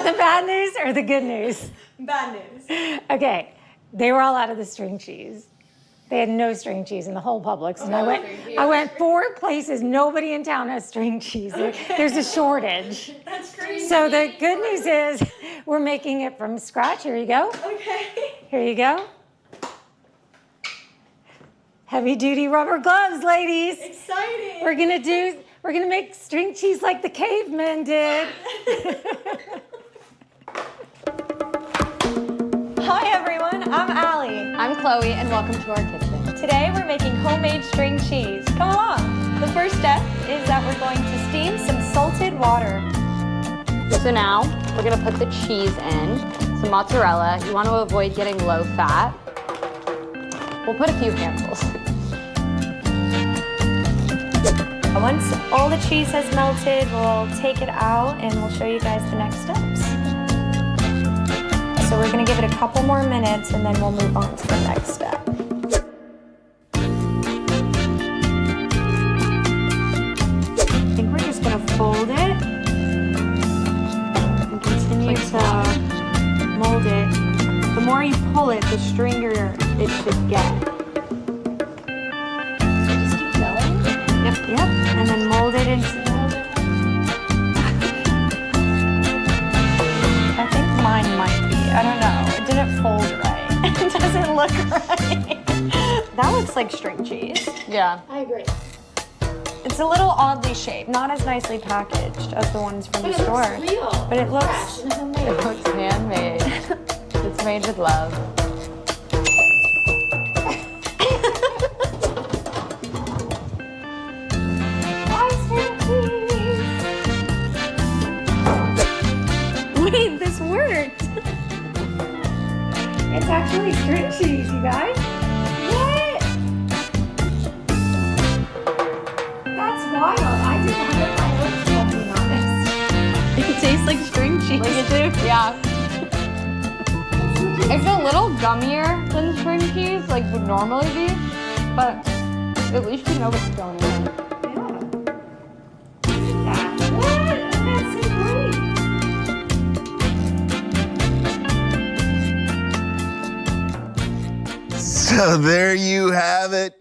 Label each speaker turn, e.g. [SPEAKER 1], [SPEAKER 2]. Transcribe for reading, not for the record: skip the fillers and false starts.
[SPEAKER 1] The bad news or the good news?
[SPEAKER 2] Bad news.
[SPEAKER 1] Okay, they were all out of the string cheese. They had no string cheese in the whole Publix. And I went 4 places. Nobody in town has string cheese. There's a shortage.
[SPEAKER 2] That's crazy.
[SPEAKER 1] So the good news is we're making it from scratch. Here you go.
[SPEAKER 2] Okay.
[SPEAKER 1] Here you go. Heavy duty rubber gloves, ladies.
[SPEAKER 2] Exciting.
[SPEAKER 1] We're gonna make string cheese like the cavemen did.
[SPEAKER 2] Hi everyone, I'm Allie.
[SPEAKER 3] I'm Chloe, and welcome to our kitchen.
[SPEAKER 2] Today we're making homemade string cheese. Come along. The first step is that we're going to steam some salted water.
[SPEAKER 3] So now, we're gonna put the cheese in, some mozzarella. You wanna avoid getting low fat. We'll put a few handfuls.
[SPEAKER 2] Once all the cheese has melted, we'll take it out and we'll show you guys the next steps. So we're gonna give it a couple more minutes and then we'll move on to the next step. I think we're just gonna fold it and continue to mold it. The more you pull it, the stringier it should get. Yep, and then mold it into. I think mine might be. I don't know. It didn't fold right. It doesn't look right. That looks like string cheese.
[SPEAKER 3] Yeah.
[SPEAKER 1] I agree.
[SPEAKER 2] It's a little oddly shaped, not as nicely packaged as the ones from the store.
[SPEAKER 1] It looks real.
[SPEAKER 2] But it looks.
[SPEAKER 3] It looks handmade. It's made with love.
[SPEAKER 2] Wait, this worked.
[SPEAKER 1] It's actually string cheese, you guys. What? That's wild. I did not get my lips talking on this.
[SPEAKER 2] It tastes like string cheese too.
[SPEAKER 3] Yeah. It's a little gummier than string cheese, like would normally be, but at least you know what's going in.
[SPEAKER 4] So there you have it.